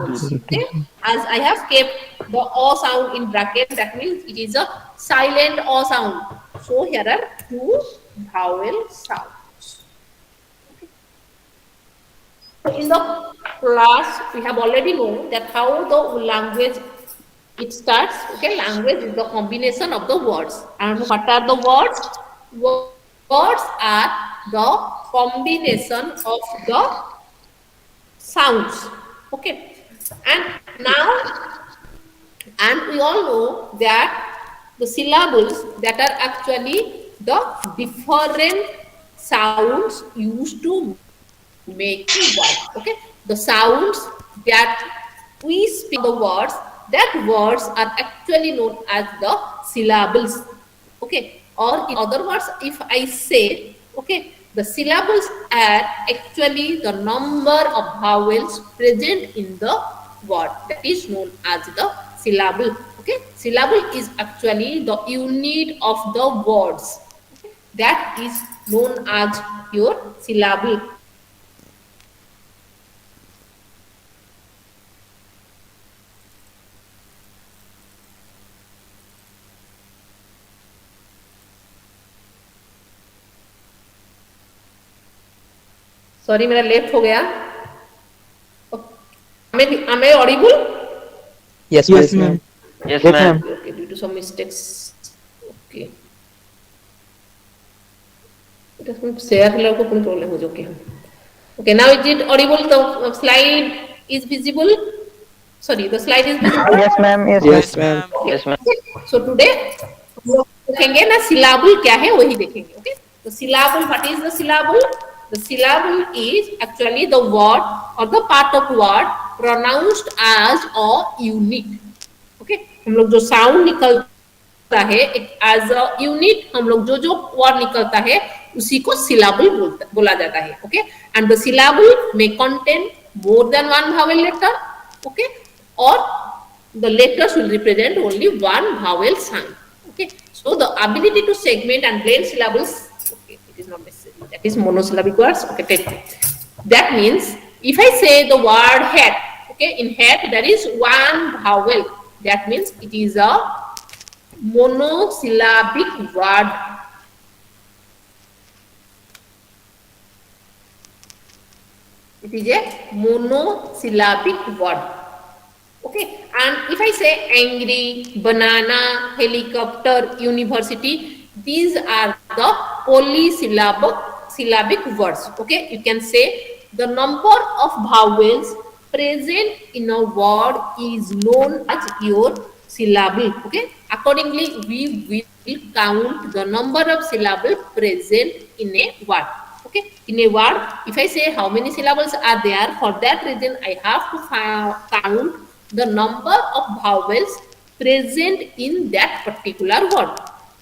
Okay, as I have kept the O sound in bracket, that means it is a silent O sound. So here are two vowel sounds. In the class, we have already known that how the language it starts. Okay, language is the combination of the words. And what are the words? Words are the combination of the sounds. Okay, and now, and we all know that the syllables that are actually the different sounds used to make a word. Okay, the sounds that we speak the words, that words are actually known as the syllables. Okay, or in other words, if I say, okay, the syllables are actually the number of vowels present in the word, that is known as the syllable. Okay, syllable is actually the unit of the words. Okay, that is known as your syllable. Sorry मेरा left हो गया. Am I audible? Yes, ma'am. Yes, ma'am. Okay, due to some mistakes. Okay. Share hello ko kung problem ho jo ke. Okay, now is it audible? The slide is visible. Sorry, the slide is visible. Yes, ma'am. Yes, Yes, ma'am. ma'am. Okay. Yes, ma'am. So today हम लोग देखेंगे ना syllable क्या है वही देखेंगे. Okay. The syllable, what is the syllable? The syllable is actually the word or the part of word pronounced as a unit. Okay. हम लोग जो sound निकलता है as a unit, हम लोग जो word निकलता है उसी को syllable बोला जाता है. Okay. And the syllable may contain more than one vowel letter. Okay. Or the letters will represent only one vowel sound. Okay, so the ability to segment and blend syllables, okay, it is not necessary. That is monosyllabic words. Okay, take it. That means if I say the word hat, okay, in hat there is one vowel. That means it is a monosyllabic word. It is a monosyllabic word. Okay, and if I say angry, banana, helicopter, university, these are the polysyllabic words. Okay, you can say the number of vowels present in a word is known as your syllable. Okay, accordingly, we will count the number of syllables present in a word. Okay, in a word, if I say how many syllables are there, for that reason I have to count the number of vowels present in that particular word.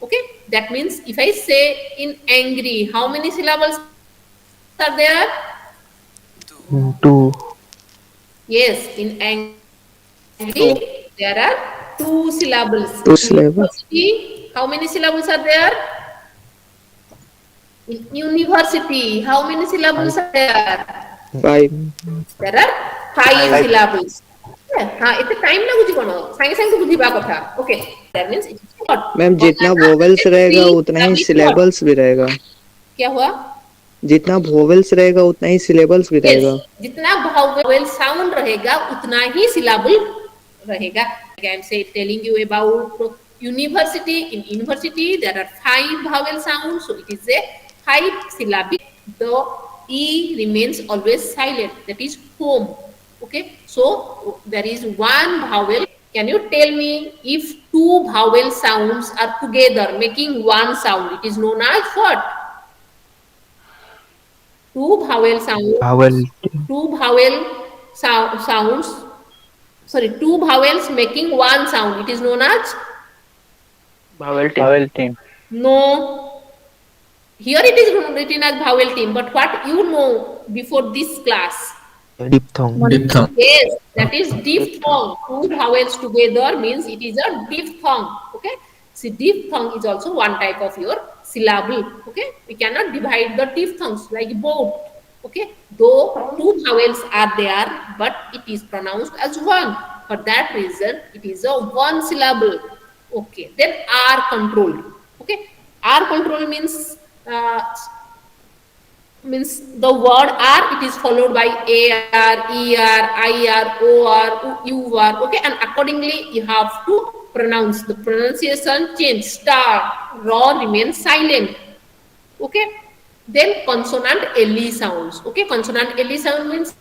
Okay, that means if I say in angry, how many syllables are there? Two. Yes, in angry there are two syllables. Two In syllables. university, how many syllables are there? In university, how many syllables are there? 5. There are five syllables. हाँ इतने time लगुची कौन science science तो बुद्धि बात था. Okay, that means it is what? Ma'am जितना vowels रहेगा उतना ही सिलेबल्स भी रहेगा. क्या हुआ? जितना वोवेल्स रहेगा उतना ही सिलेबल्स भी रहेगा. जितना vowel sound रहेगा उतना ही syllable रहेगा. I am say telling you about university. In university there are 5 vowel sounds, so it is a 5 syllabic. The E remains always silent. That is home. Okay, so there is one vowel. Can you tell me if two vowel sounds are together making one sound? It is known as what? Two vowel sounds. Vowel. Two vowel sounds. Sorry, two vowels making one sound. It is known as Vowel team. Vowel team. no. Here it is written as vowel team. But what you know before this class? Diphthong. Diphthong. Yes, that is diphthong. Two vowels together means it is a diphthong. Okay. See, diphthong is also one type of your syllable. Okay. We cannot divide the diphthongs like boat. Okay, though two vowels are there, but it is pronounced as one. For that reason, it is a one syllable. Okay, then R controlled. Okay, R control uh, means the word R, it is followed by AR, ER, IR, OR, UR. Okay, and accordingly you have to pronounce. The pronunciation change. Star, raw remains silent. Okay, then consonant LE sounds. Okay, consonant LE sound means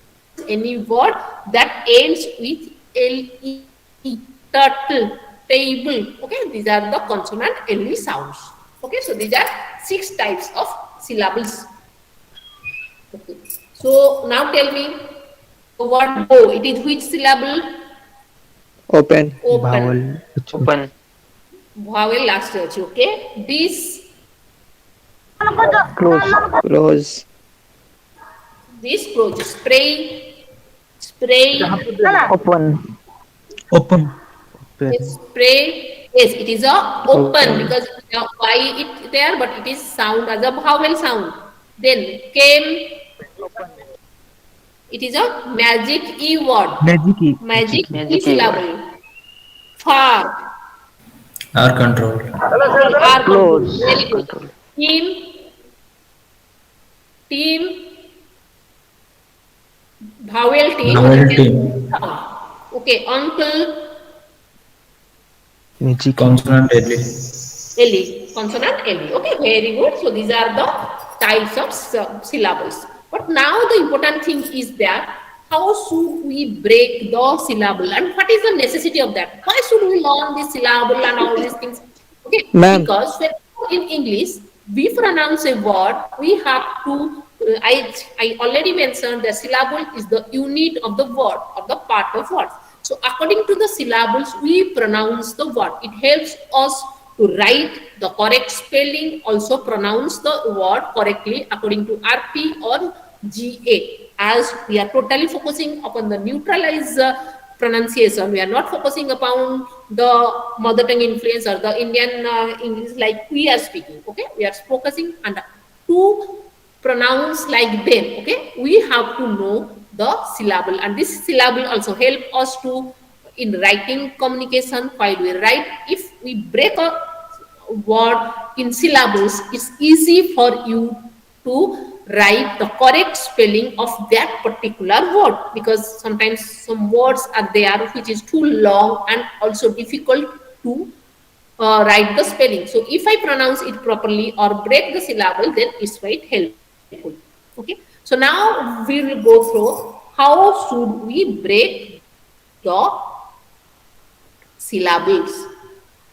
any word that ends with LE. Turtle, table. Okay, these are the consonant LE sounds. Okay, so these are 6 types of syllables. Okay, so now tell me the word go, it is which syllable? Open. Open. Vowel. Open. Vowel last touch. Okay, Close. Close. this close. Spray, Open. Open. spray. Yes, it is a open Open. because why it there, but it is sound as a vowel sound. Then came, it is a magic E word. Magic E. Magic E Magic E syllable. Far, R control. R Close. very good. Control. Team, vowel team. Vowel team. Okay, uncle, Magic. Consonant deadly. Ellie, consonant Ellie. Okay, very good. So these are the types of syllables. But now the important thing is that how should we break the syllable and what is the necessity of that? Why should we learn this syllable and all these things? Okay, Ma'am. because when in English we pronounce a word, we have to. I already mentioned the syllable is the unit of the word of the part of words. So according to the syllables, we pronounce the word. It helps us to write the correct spelling, also pronounce the word correctly according to RP or GA. As we are totally focusing upon the neutralized pronunciation, we are not focusing upon the mother tongue influence or the Indian English like we are speaking. Okay, we are focusing on to pronounce like them. Okay, we have to know the syllable, and this syllable also help us to in writing communication. While we write, if we break a word in syllables, it's easy for you to write the correct spelling of that particular word, because sometimes some words are there which is too long and also difficult to write the spelling. So if I pronounce it properly or break the syllable, then it's quite helpful. Okay, so now we will go through how should we break the syllables.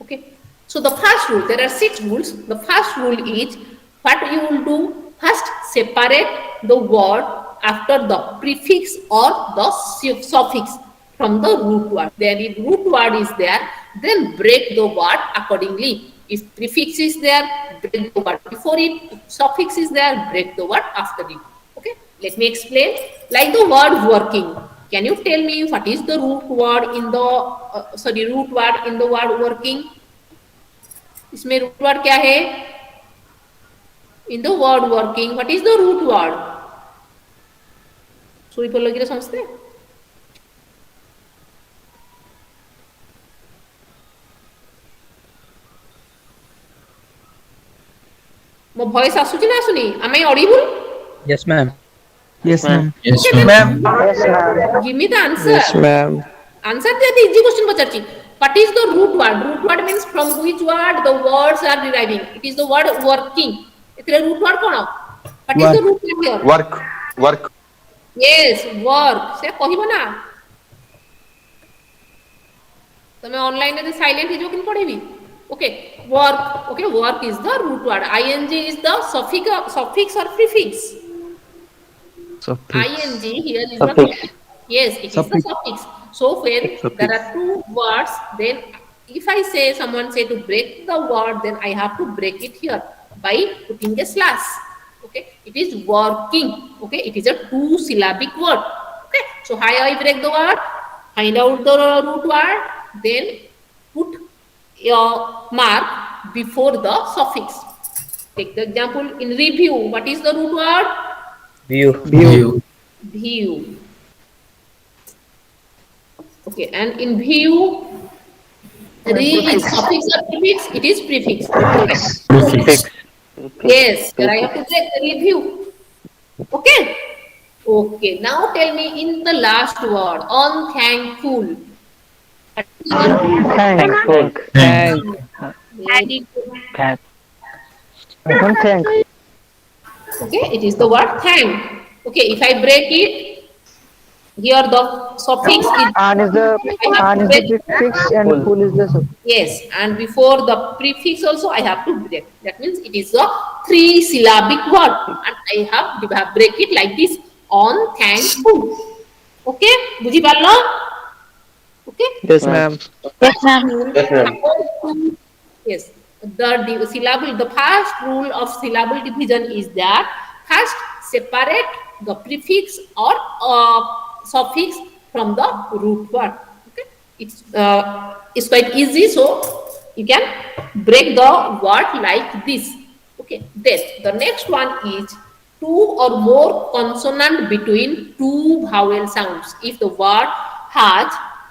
Okay, so the first rule, there are 6 rules. The first rule is what you will do: first separate the word after the prefix or the suffix from the root word. Then if root word is there, then break the word accordingly. If prefix is there, break the word before it. If suffix is there, break the word after it. Okay, let me explain. Like the word working. Can you tell me what is the root word in the root word in the word working? इसमें root word क्या है? In the word working, what is the root word? सुई पर लगी समझते हैं? ମୋ voice ଆସୁଛି ନା ଆସୁନି? Am I audible? Yes, ma'am. Yes, ma'am. Yes, Okay, ma'am. Give me the answer. Yes, ma'am. Answer the easy question ପଚାରୁଛି. What is the root word? Root word means from which word the words are deriving. It is the word working. ଏଥିରେ root word କ'ଣ? What is the root word here? Work. Yes, work. ସେ କହିବ ନା? ତମେ online ରେ silent ହେଇଯିବ କିନ୍ତୁ ପଢେଇବି. Okay, work. Okay, work is the root word. Ing is the suffix or prefix. Suffix. Ing here is Suffix. the yes, it is the suffix. So when there are 2 words, then if I say someone say to break the word, then I have to break it here by putting a slash. Okay, it is working. Okay, it is a 2 syllabic word. Okay, so how I break the word? Find out the root word, then put your mark before the suffix. Take the example in review. What is the root word? View. View. View. Okay, and in view, re is suffix or prefix? It is prefix. Okay. Prefix. Yes, here I have to check the review. Okay. Okay. Now tell me in the last word, unthankful. Thankful. Thank. Very good. Thank. I don't think. Okay, it is the word thank. Okay, if I break it, here the suffix is An is the I have to break. prefix and full is the suffix. Yes, and before the prefix also I have to break. That means it is a three-syllabic word, and I have break it like this: on thankful. Okay, বুঝি পারলো? Okay. Yes, ma'am. Yes, ma'am. Yes, the syllable, the first rule of syllable division is that first separate the prefix or suffix from the root word. Okay, it's quite easy, so you can break the word like this. Okay, then the next one is two or more consonant between two vowel sounds. If the word has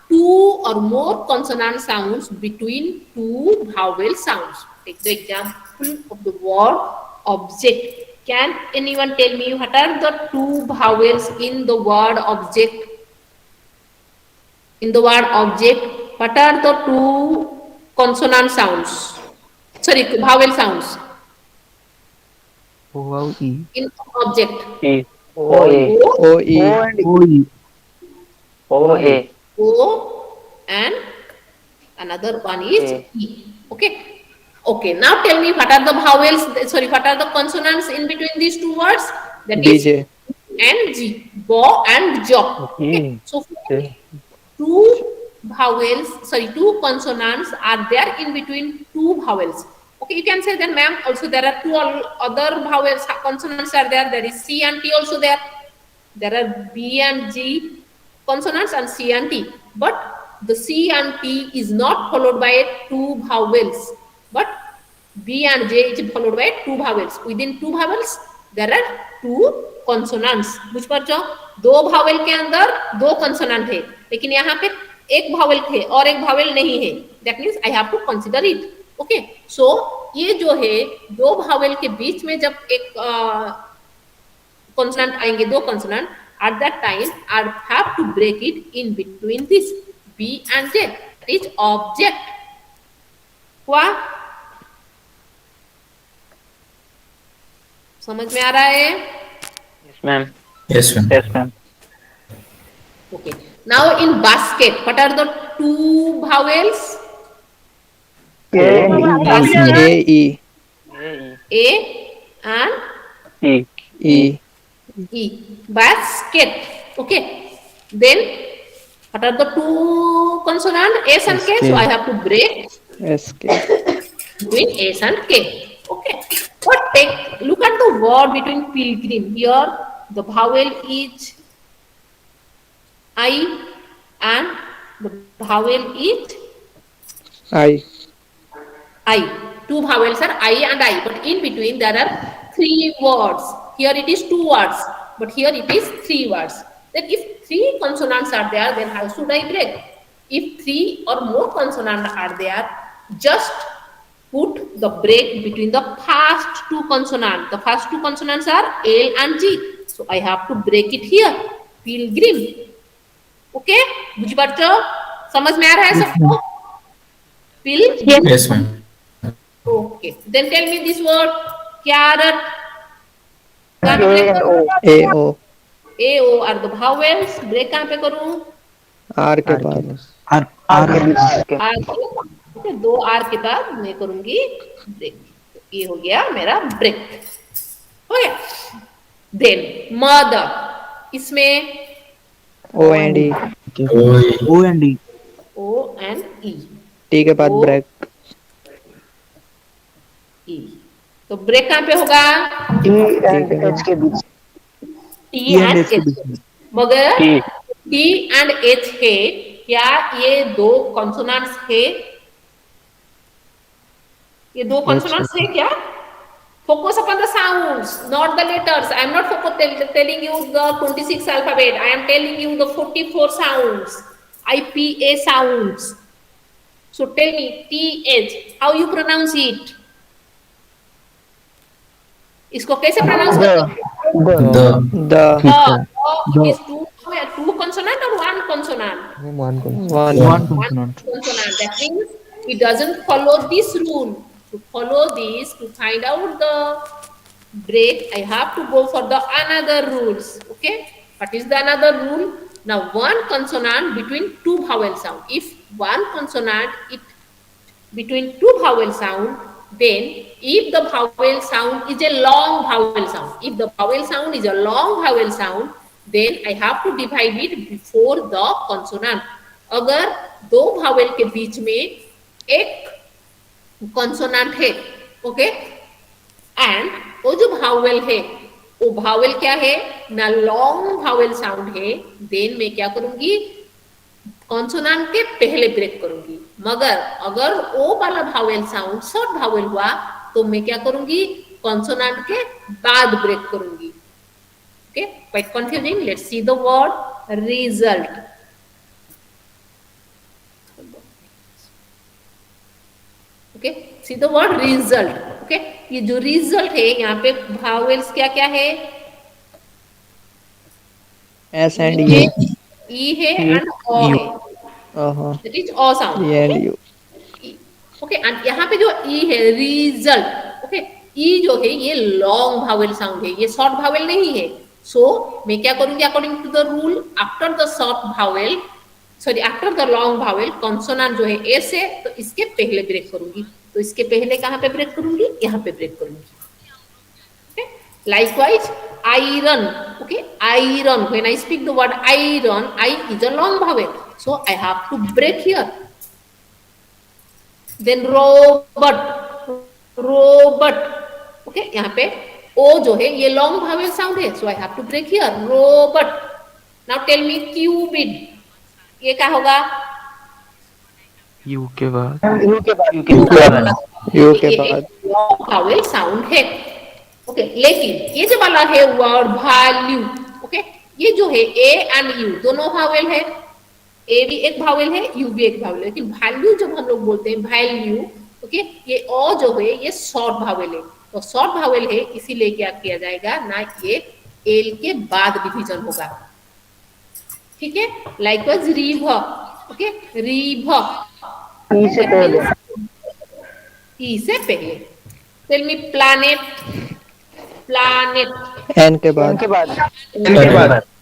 two or more consonant sounds between two vowel sounds. Take the example of the word object. Can anyone tell me what are the two vowels in the word object? In the word object, what are the two consonant sounds? Sorry, vowel sounds O-E. in object. E. O-A. O-E. O-E. O-A. O and another one is E. Okay. Okay. Now tell me what are the vowels, sorry, what are the consonants in between these two words? That is DJ. and G. Bo and Jo. Okay. So two vowels, sorry, two consonants are there in between two vowels. Okay, you can say that, ma'am, also there are two other vowels, consonants are there. There is C and T also there. There are B and G consonants and C and T. But the C and T is not followed by two vowels. But B and J is followed by two vowels. Within two vowels, there are two consonants. बुझ पा रहे हो? दो vowel के अंदर दो consonant है, लेकिन यहाँ पे एक vowel है और एक vowel नहीं है. That means I have to consider it. Okay. So ये जो है दो vowel के बीच में जब एक consonant आएंगे, दो consonant, at that time I have to break it in between this B and J. That is object. हुआ? समझ में आ रहा है? Yes, ma'am. Yes, ma'am. Yes, ma'am. Okay. Now in basket, what are the two vowels? A-E. A and E. E. E. Basket. Okay. Then what are the two consonant S and K? So I have to break S-K. between S and K. Okay. But look at the word between pilgrim. Here the vowel is I and the vowel is I. I. Two vowels are I and I, but in between there are three words. Here it is two words, but here it is three words. Then if three consonants are there, then how should I break? If three or more consonants are there, just put the break between the first two consonants. The first two consonants are L and G. So I have to break it here. Pilgrim. Okay? बुझ पाते हो? समझ में आ रहा है सबको? Pilgrim. Yes, ma'am. Okay. Then tell me this word. Carrot. A-O. A-O are the vowels. Break कहाँ पे करूँ? R के बाद. R के दो R के बाद मैं करूँगी ब्रेक. ये हो गया मेरा ब्रेक. हो गया. Then mother. इसमें O and E. O and E. O and E. T के बाद O. ब्रेक. E. तो ब्रेक कहाँ पे होगा? T and H के बीच. T and H. मगर T and H है, क्या ये दो कॉन्सोनेंट्स है? ये दो कॉन्सोनेंट्स है क्या? Focus upon the sounds, not the letters. I am not telling you the 26 alphabet. I am telling you the 44 sounds, IPA sounds. So tell me, TH, how you pronounce it? इसको कैसे pronounce करते हो? The The It is two consonant or one consonant? one. One consonant. That means it doesn't follow this rule. To follow this, to find out the break, I have to go for the another rules. Okay? What is the another rule? Now one consonant between two vowel sound. If one consonant between two vowel sound, then if the vowel sound is a long vowel sound, if the vowel sound is a long vowel sound, then I have to divide it before the consonant. अगर दो vowel के बीच में एक consonant है, okay, and वो जो vowel है, वो vowel क्या है ना long vowel sound है, then मैं क्या करूंगी कॉन्सोनेंट के पहले ब्रेक करूंगी. मगर अगर ओ वाला भावेल साउंड शॉर्ट भावेल हुआ तो मैं क्या करूंगी कॉन्सोनेंट के बाद ब्रेक करूंगी. Okay, quite confusing. Let's see the word result. Okay, see the word result. Okay, ये जो रिजल्ट है यहाँ पे भावेल्स क्या क्या है? S and E. E है and O है. That is O sound. E and U. Okay, and यहाँ पे जो ई है रिजल्ट. ओके, ई जो है ये लॉन्ग भावेल साउंड है, ये शॉर्ट भावेल नहीं है. सो मैं क्या करूंगी according to the rule, after the short vowel, sorry after the long vowel consonant जो है एस है तो इसके पहले ब्रेक करूंगी. तो इसके पहले कहाँ पे ब्रेक करूंगी? यहाँ पे ब्रेक करूंगी. Okay, likewise iron. Okay, iron, when I speak the word iron, I is a long vowel, so I have to break here. Then robot, robot. Okay, यहाँ पे O जो है ये long vowel sound है, so I have to break here. Robot. Now tell me cubid. ये क्या होगा? U के बाद U के बाद long vowel sound है. Okay, लेकिन ये जो वाला है word value. Okay, ये जो है A and U दोनों vowel है. ए भी एक भावेल है, यू भी एक भावेल है, लेकिन वैल्यू जब हम लोग बोलते हैं वैल्यू, ओके, ये ओ जो है ये शॉर्ट भावेल है. तो शॉर्ट भावेल है इसीलिए क्या किया जाएगा ना, ये एल के बाद डिवीजन होगा. ठीक है, likewise river. Okay, river E से पहले. ई से पहले. Tell me planet. Planet N के बाद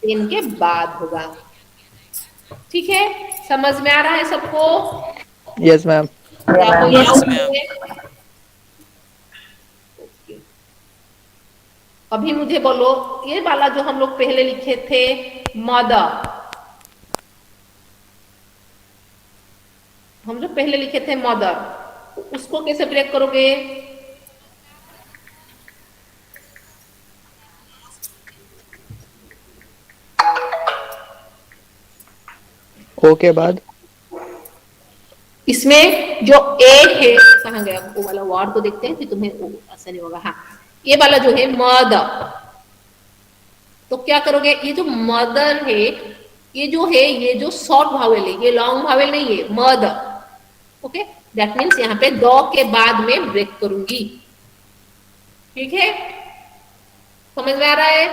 एन के बाद होगा. ठीक है, समझ में आ रहा है सबको? Yes ma'am. Yes, अभी मुझे बोलो ये वाला जो हम लोग पहले लिखे थे मदर, हम जो पहले लिखे थे मदर, उसको कैसे ब्रेक करोगे? O के बाद इसमें जो ए है कहाँ गया? वो वाला वर्ड को देखते हैं फिर तुम्हें ऐसा नहीं होगा. हाँ, ये वाला जो है मदर, तो क्या करोगे? ये जो मदर है ये जो है ये जो शॉर्ट भावेल है, ये लॉन्ग भावेल नहीं है, मदर. ओके, दैट मीन्स यहाँ पे दो के बाद में ब्रेक करूंगी. ठीक है, समझ में आ रहा है?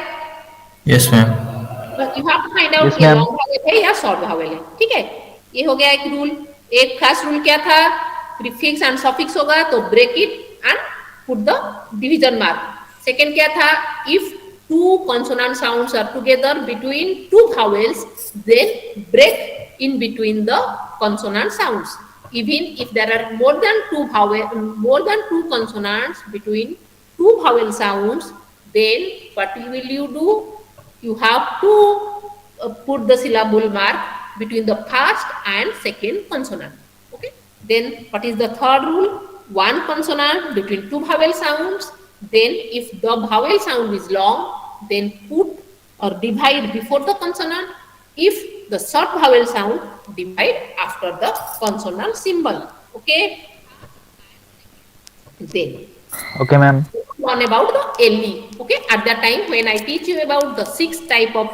Yes ma'am. You have to find out ये लॉन्ग भावेल है या शॉर्ट भावेल है. ठीक है, ये हो गया एक रूल. एक खास रूल क्या था? प्रीफिक्स एंड सफिक्स होगा तो break it and put the division mark. Second क्या था? If two consonant sounds are together between two vowels, then break in between the consonant sounds. Even if there are more than two consonants between two vowel sounds, then what will you do? You have to put the syllable mark between the first and second consonant. Okay. Then what is the third rule? One consonant between two vowel sounds. Then if the vowel sound is long, then put or divide before the consonant. If the short vowel sound, divide after the consonant symbol. Okay. Then Okay ma'am. on about the LE. Okay, at that time when I teach you about the 6 type of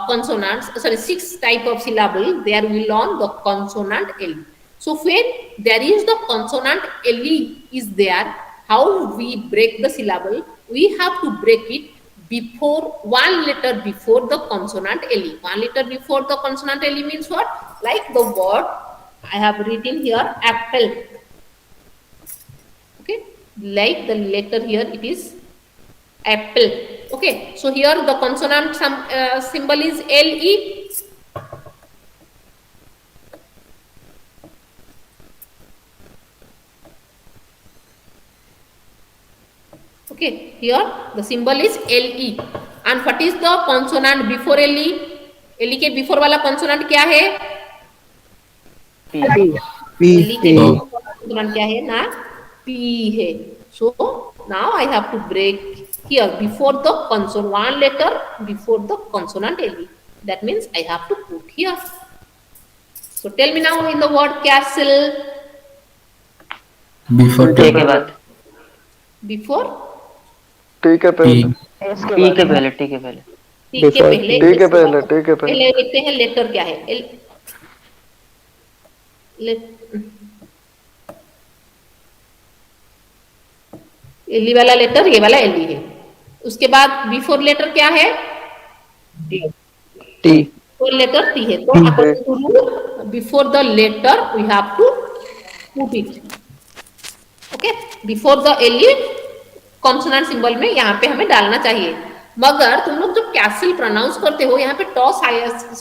consonants, sorry, 6 type of syllable, there we learn the consonant LE. So when there is the consonant LE is there, how we break the syllable? We have to break it before one letter before the consonant LE. One letter before the consonant LE means what? Like the word I have written here, apple. Okay, like the letter here, it is apple. Okay, so here the consonant symbol is LE. Okay, here the symbol is LE. And what is the consonant before LE? LE के before वाला consonant क्या है? P LE के A before वाला consonant क्या है ना? P है. So now I have to break here before the consonant, one letter before the consonant LE. That means I have to put here. So tell me now in the word castle. Before T T. के बाद Before T के पहले T. T के पहले T के पहले T के Before पहले टी के पहले टी के पहले पहले लिखते हैं लेटर क्या है? एली वाला लेटर, ये वाला एली है. उसके बाद बिफोर लेटर क्या है? T बिफोर लेटर टी है. तो according to rule before the letter we have to put it. Okay, before the एली कॉन्सोनेंट सिंबल में यहाँ पे हमें डालना चाहिए. मगर तुम लोग जब कैसल प्रोनाउंस करते हो, यहाँ पे टॉस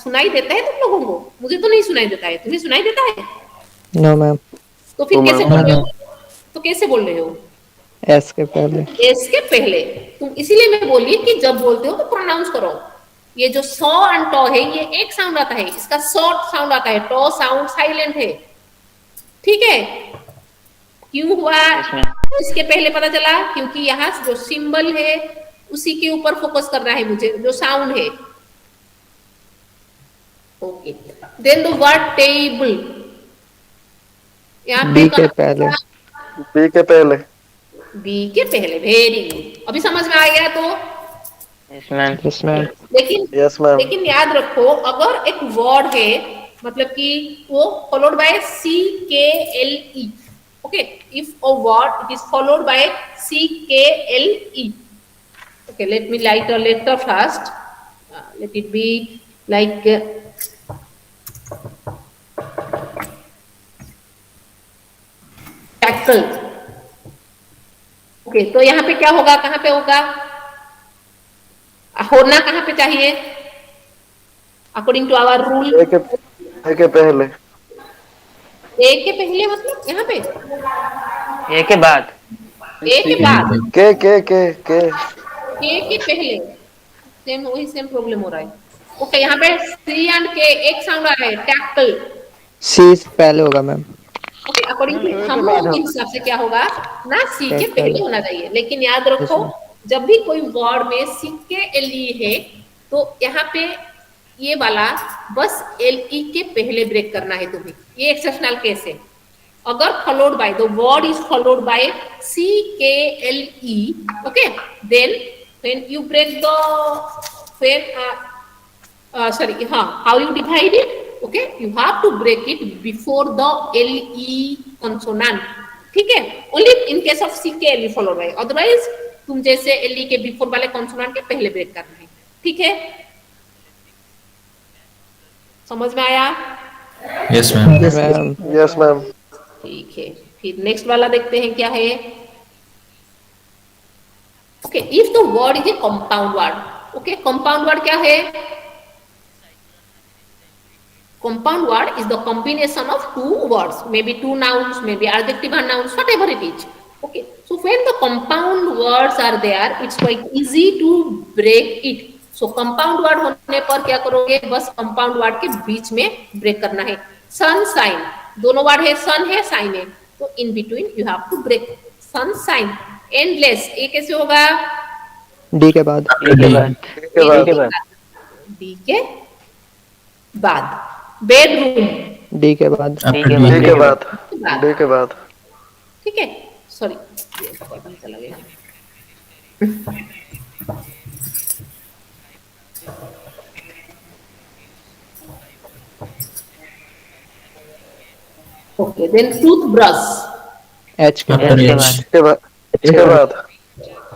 सुनाई देता है तुम लोगों को? मुझे तो नहीं सुनाई देता है. तुम्हें सुनाई देता है? नो मैम तो फिर कैसे बोल रहे हो? तो कैसे बोल रहे हो? S के पहले एस के पहले. तुम इसीलिए मैं बोली कि जब बोलते हो तो प्रोनाउंस करो. ये जो सॉ एंड टॉ है, ये एक साउंड आता है, इसका शॉर्ट साउंड आता है. टॉ साउंड साइलेंट है. ठीक है? क्यों हुआ? इसके पहले पता चला क्योंकि यहाँ जो सिंबल है उसी के ऊपर फोकस करना है मुझे, जो साउंड है. Okay, then the word table. यहाँ B के पहले बी के पहले बी के पहले. Very good. अभी समझ में आ गया? तो yes ma'am Yes ma'am yes ma'am लेकिन याद रखो, अगर एक वर्ड है मतलब कि वो followed by C K L E. Okay, if a word it is followed by C K L E. Okay, let me write a letter first. Let it be like tackle. Okay, तो यहाँ पे क्या होगा? कहाँ पे होगा? होना कहाँ पे चाहिए अकॉर्डिंग टू आवर रूल? ए के पहले ए के पहले मतलब यहाँ पे ए के बाद ए के बाद, के के पहले. सेम वही सेम प्रॉब्लम हो रहा है. ओके, यहाँ पे सी एंड के एक साउंड आ रहा है, टैकल. C से पहले होगा मैम. ओके, अकॉर्डिंग टू हम लोग के हिसाब से क्या होगा ना, सी के पहले होना चाहिए. लेकिन याद रखो, जब भी कोई वर्ड में सी के एल ई है तो यहाँ पे ये वाला बस एल ई के पहले ब्रेक करना है तुम्हें. ये एक्सेप्शनल केस है. अगर followed by the word is followed by C K L E, okay, then when you break the sorry, how you divide it? Okay, you have to break it before the LE consonant. ठीक है? Only in case of C के LE followed by. Otherwise, तुम जैसे LE के before वाले consonant के पहले break करना है. ठीक है? समझ में आया? Yes ma'am. Ma'am yes ma'am ठीक है. फिर नेक्स्ट वाला देखते हैं क्या है. Okay, if the word is a compound word. Okay, compound word क्या है? Compound word is the combination of two words, maybe two nouns, maybe adjective and nouns, whatever it is. Okay, so when the compound words are there, it's quite easy to break it. So compound word होने पर क्या करोगे? बस compound word के बीच में break करना है. Sunshine, दोनों word है, sun है, shine है, तो in between you have to break. Sunshine. Endless, ये कैसे होगा? D के बाद डी के बाद डी के बाद D के बाद. बेडरूम, D के बाद डी After के डी D. के बाद डी के बाद ठीक है. सॉरी, चला गया. Okay, then toothbrush. एच के एच बाद के बाद के बाद इसके बाद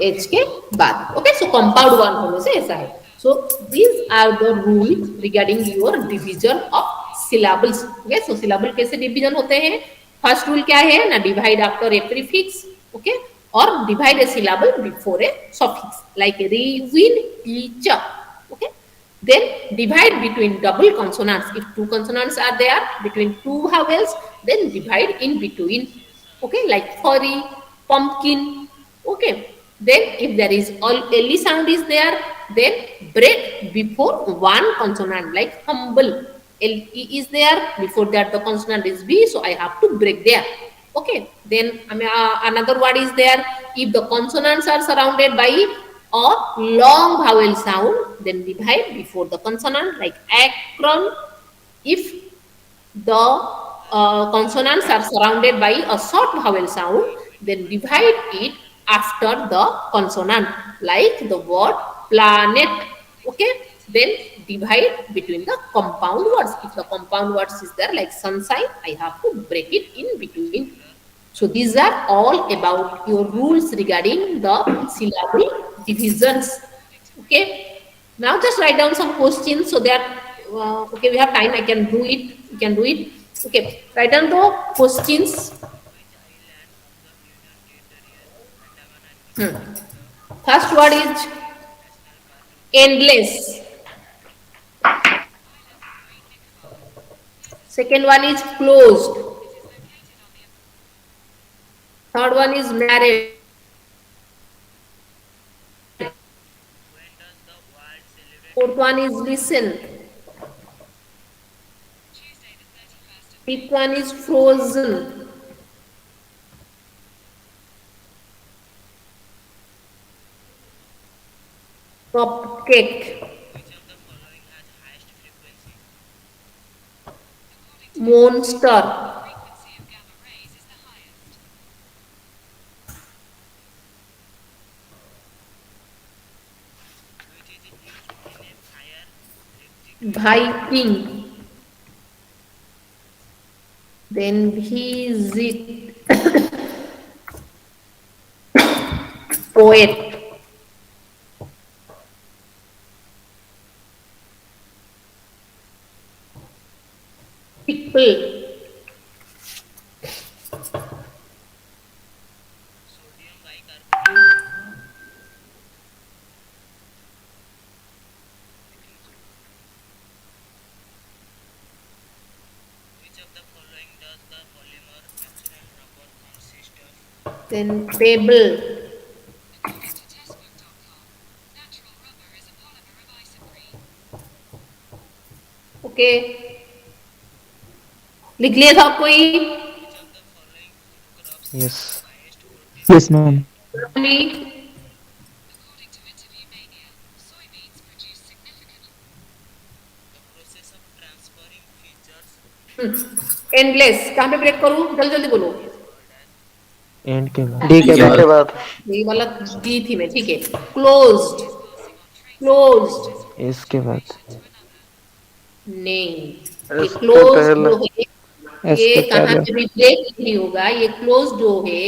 एच के बाद. Okay, so compound one होने से ऐसा है. So these are the rules regarding your division of syllables. Okay, so syllable कैसे division होते हैं? First rule क्या है ना? Divide after a prefix. Okay, or divide a syllable before a suffix like win, each. Okay, then divide between double consonants. If two consonants are there between two vowels, then divide in between. Okay, like furry, pumpkin. Okay, then if there is all L sound is there, then break before one consonant like humble. L-E is there, before that the consonant is B, so I have to break there. Okay, then another word is there. If the consonants are surrounded by a long vowel sound, then divide before the consonant like akron. If the consonants are surrounded by a short vowel sound, then divide it after the consonant like the word planet. Okay, then divide between the compound words. If the compound words is there like sunshine, I have to break it in between. So these are all about your rules regarding the syllable divisions. Okay, now just write down some questions so that okay, we have time, I can do it, you can do it. Okay, write down the questions. First word is endless. Second one is closed. Third one is married. Fourth one is listen. Fifth one is frozen. Cupcake. Monster. Viking. Then visit. Poet. People. Then table. Okay, लिख लिया था कोई? Yes yes ma'am endless कहाँ पे break करूं? जल्दी जल्दी बोलो. एंड के बाद डी के के बाद यही वाला डी थी मैं. ठीक है. क्लोज्ड. क्लोज्ड एस के बाद नहीं, ये एस के क्लोज पहले जो है एस ये के कहाँ पहले पे भी ब्रेक नहीं होगा. ये क्लोज जो है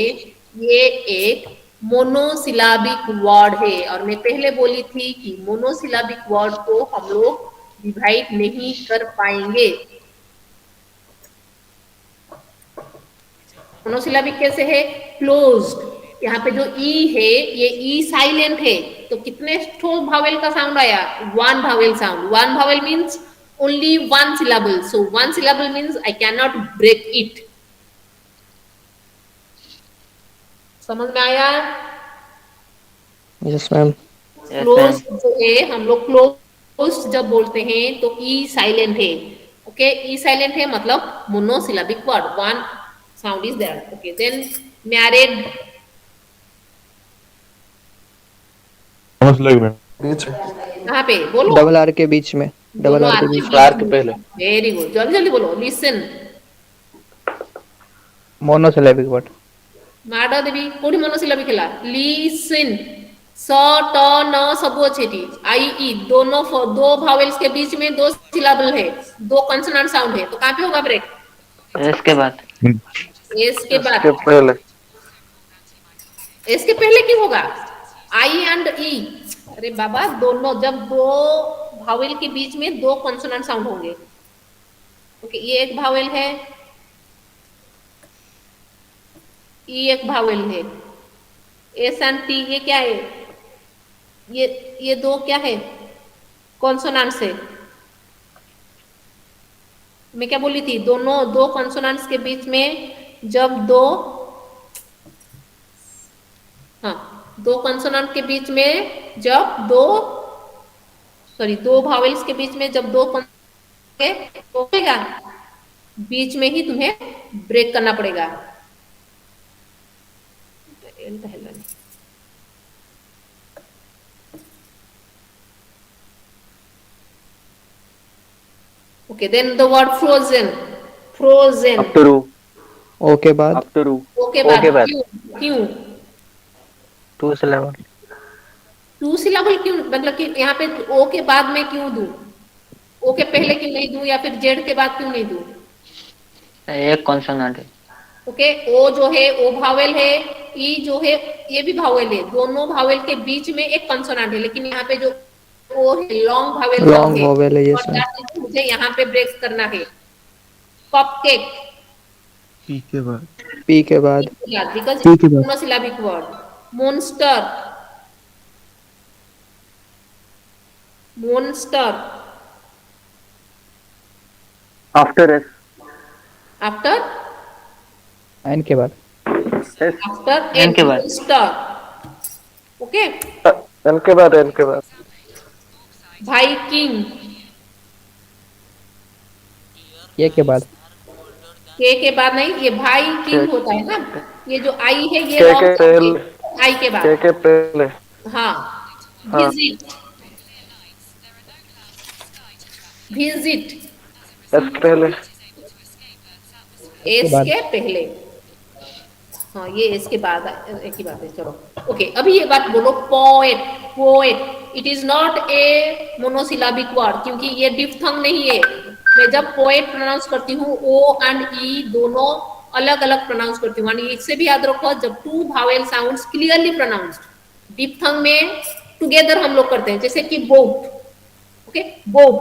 ये एक मोनोसिलाबिक वर्ड है, और मैं पहले बोली थी कि मोनोसिलाबिक वर्ड को हम लोग डिवाइड नहीं कर पाएंगे. मोनोसिलाबिक कैसे है? क्लोज्ड. यहाँ पे जो ई है ये ई साइलेंट है, तो कितने ठो भावेल का साउंड आया? One vowel sound. One vowel means only one syllable, so one syllable means I cannot break it. समझ में आया? यस मैम क्लोज जो है हम लोग क्लोज जब बोलते हैं तो ई साइलेंट है. ओके, ई साइलेंट है मतलब monosyllabic word, one sound is there. Okay, then married. बीच कहाँ पे बोलो? डबल आर के बीच में डबल आर के बीच में आर के पहले वेरी गुड. जल्दी जल्दी बोलो. लिसन. मोनोसिलेबिक वर्ड माडा देवी कोडी मोनोसिलाबिक ହେଲା. लिसन. स ट न सबो छेटी आई ई दोनों दो भावेल्स के बीच में दो सिलाबल है, दो कंसोनेंट साउंड है, तो कहाँ पे होगा ब्रेक? एस के बाद। एस के बाद। इसके पहले एस के पहले क्यों होगा? आई एंड ई। अरे बाबा, दोनों जब दो भावेल के बीच में दो कंसोनेंट साउंड होंगे। ओके, ये एक भावेल है, ई एक भावेल है, एस एंड टी ये क्या है? ये दो क्या है? कॉन्सोनेंट्स है। मैं क्या बोली थी? दोनों दो कॉन्सोनेंट्स के बीच में जब दो, हाँ, दो कॉन्सोनेंट के बीच में जब दो, सॉरी, दो भावेल्स के बीच में जब दो होगा, बीच में ही तुम्हें ब्रेक करना पड़ेगा। Okay, then the word frozen. Frozen. Up to रू। ओ के बाद अप टू रू। ओके ओ के बाद। क्यों? क्यों? 2 सिलेबल। टू सिलाबल क्यों? मतलब कि यहाँ पे ओ के बाद में क्यों दूं? ओ के पहले क्यों नहीं दूं, या फिर जेड के बाद क्यों नहीं दूं? एक कॉन्सोनेंट है। ओके, ओ जो है ओ भावेल है, ई जो है ये भी भावेल है, दोनों भावेल के बीच में एक कंसोनेंट है, लेकिन यहाँ पे जो ओ है लॉन्ग भावेल लॉन्ग वोवेल है, और यस मैम। that is मुझे यहाँ पे ब्रेक करना है। कपकेक पी के बाद पी के बाद बिकॉज P के बाद। Monosyllabic word. Monster, monster after S. After N के बाद आफ्टर N के बाद। मॉन्स्टर। ओके, एन के बाद, एन के बाद वाइकिंग, ये के बाद के बाद नहीं, ये भाई किंग होता है ना, ये जो आई है ये के long पहले, है, आई के बाद। के पहले, हाँ, हाँ। विजिट, विजिट एस पहले, एस बाद। के पहले, हाँ ये एस के बाद एक ही बात है। चलो ओके, अभी ये बात बोलो, poet. Poet it is not a monosyllabic word, क्योंकि ये डिफ्थंग नहीं है। मैं जब पोएट प्रोनाउंस करती हूँ, ओ एंड ई दोनों अलग अलग प्रोनाउंस करती हूँ। इससे भी याद रखो, जब two vowel sounds clearly pronounced, diphthong में टुगेदर हम लोग करते हैं, जैसे कि बोट, ओके, बोट,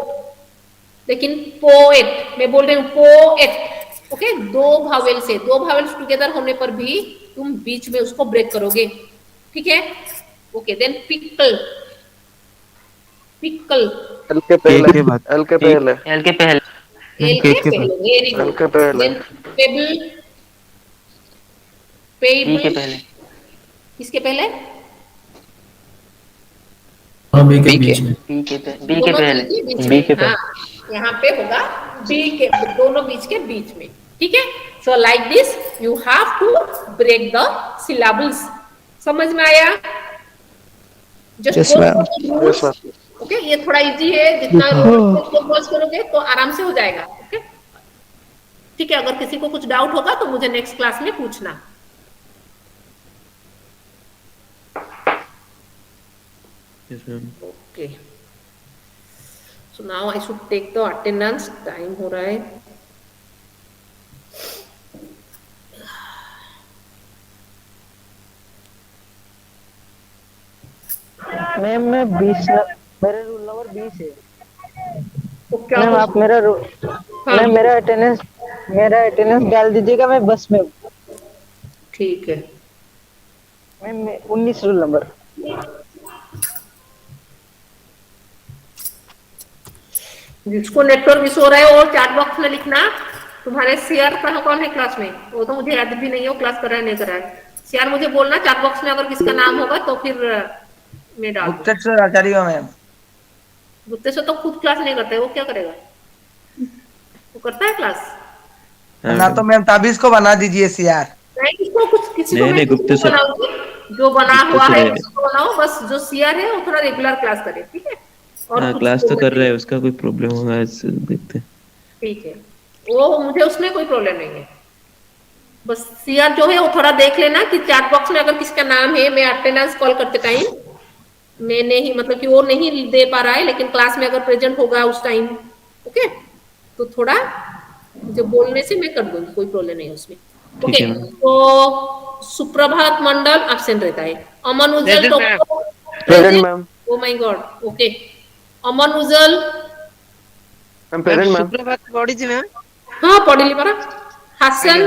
लेकिन पोएट मैं बोल रही हूँ पोएट। ओके, दो भावेल से, दो भावेल्स टुगेदर होने पर भी तुम बीच में उसको ब्रेक करोगे, ठीक है? Okay, then pickle, pickle L के पहले, एल के पहले, एल के पहले। एल के पहले, वेरी एल गुड। के पहले, देन पेबल, बी के पेबल पहले। किसके पहले? और बी के बीच में। बी के दोनों पहले। के बीच बी में, के पहले। हाँ, यहाँ पे होगा बी के, दोनों बीच के बीच में, ठीक है? So like this you have to break the syllables. समझ में आया? Yes, ma'am. Yes, ma'am. Okay, ये थोड़ा इजी है, जितना रोज करोगे तो आराम से हो जाएगा। ओके, ठीक है? अगर किसी को कुछ डाउट होगा तो मुझे नेक्स्ट क्लास में पूछना। Yes, ma'am. Okay, so now I should take the attendance. Time हो रहा है। मैम मैं 20, मेरा रूल नंबर 20 है। तो क्या मैम आप मेरा हाँ, मैम मेरा अटेंडेंस डाल दीजिएगा, मैं बस में हूँ। ठीक है। Ma'am 19 rule number. जिसको नेटवर्क इशू हो रहा है वो चैट बॉक्स में लिखना। तुम्हारे सीआर का कौन है क्लास में? वो तो मुझे याद भी नहीं है वो क्लास कर रहा है नहीं कर रहा है। सीआर मुझे बोलना चैट बॉक्स में, अगर किसका नाम होगा तो फिर मैं डाल दूँ। गुप्तेश्वर आचार्य मैम। गुप्तेश्वर तो खुद क्लास नहीं करता है, वो क्या करेगा? वो करता है क्लास? ना तो मैम ताबीज को बना दीजिए सीआर। नहीं, किसको कुछ किसी को नहीं, मैं गुप्तेश्वर। बनाऊंगी, जो बना हुआ है गुप्तेश्वर उसको बनाओ। बस जो सीआर है वो थोड़ा रेगुलर क्लास करे, ठीक है? और हाँ, कुछ क्लास तो प्रॉब्लम कर रहा है, नहीं। उसका कोई प्रॉब्लम होगा इससे देखते हैं। ठीक है, वो मुझे उसमें कोई प्रॉब्लम नहीं है। बस सीआर जो है वो थोड़ा देख लेना कि चैट बॉक्स में अगर किसका नाम है, मैं अटेंडेंस कॉल करते टाइम मैंने ही मतलब कि वो नहीं दे पा रहा है, लेकिन क्लास में अगर प्रेजेंट होगा उस टाइम, ओके, तो थोड़ा मुझे बोलने से मैं कर दूंगी, कोई प्रॉब्लम नहीं है उसमें। ठीक ओके, है मैम। तो सुप्रभात मंडल एब्सेंट रहता है। अमन उज्जवल टोको present ma'am. Oh my God, okay. Aman Ujjwal ma'am present ma'am. सुप्रभात पढ़ी मैम। हाँ पढ़िली परा। हासन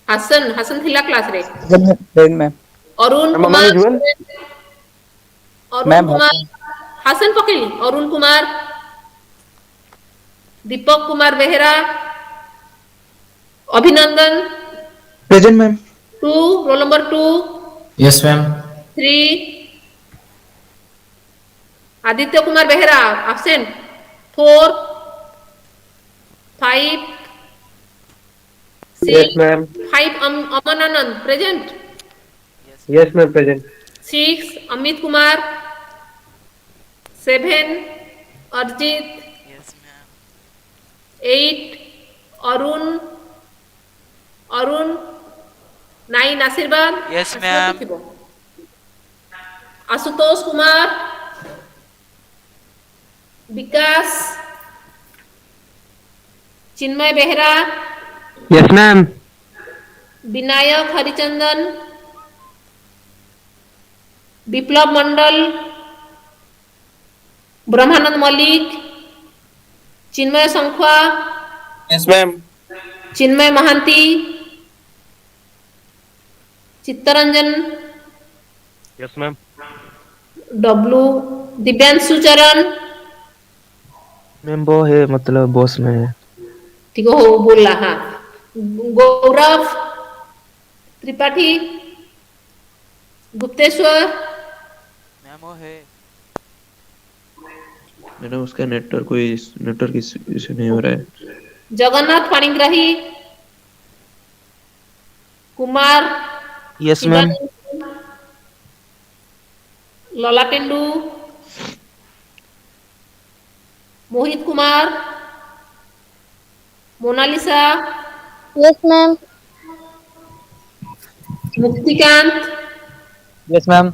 हासन हासन थिला क्लास रे। Present ma'am. Arun ma'am Aman Kumar Ujjwal. Arun ma'am Kumar Hasan पकेली। Arun Kumar, Deepak Kumar Behera, Abhinandan present ma'am. 2, roll number 2, yes ma'am. 3, Aditya Kumar Behera absent, 4, 5, 6, yes ma'am. 5 Aman Anand present, yes ma'am present. 6 Amit Kumar, 7 Arijit, 8 Arun Arun, 9 Ashirwad. Yes, ma'am. Ashutosh Kumar, Vikas, Chinmay Behera, yes ma'am. Vinayak Harichandan, Biplab मंडल, ब्रह्मानंद Malik, Chinmay Sankhwa, yes ma'am. Chinmay Mahanty, Chittaranjan, yes ma'am. Dablu, Divyanshu Charan, ma'am वो है मतलब बॉस में है। ठीक हो बोल रहा। हाँ, गौरव त्रिपाठी, गुप्तेश्वर, मैम वो है। मैडम उसका नेटवर्क इशू नहीं हो रहा है। Jagannath Panigrahi, Kumar yes ma'am. Lalatendu, Mohit Kumar, Monalisa, yes ma'am. Muktikanta, yes ma'am.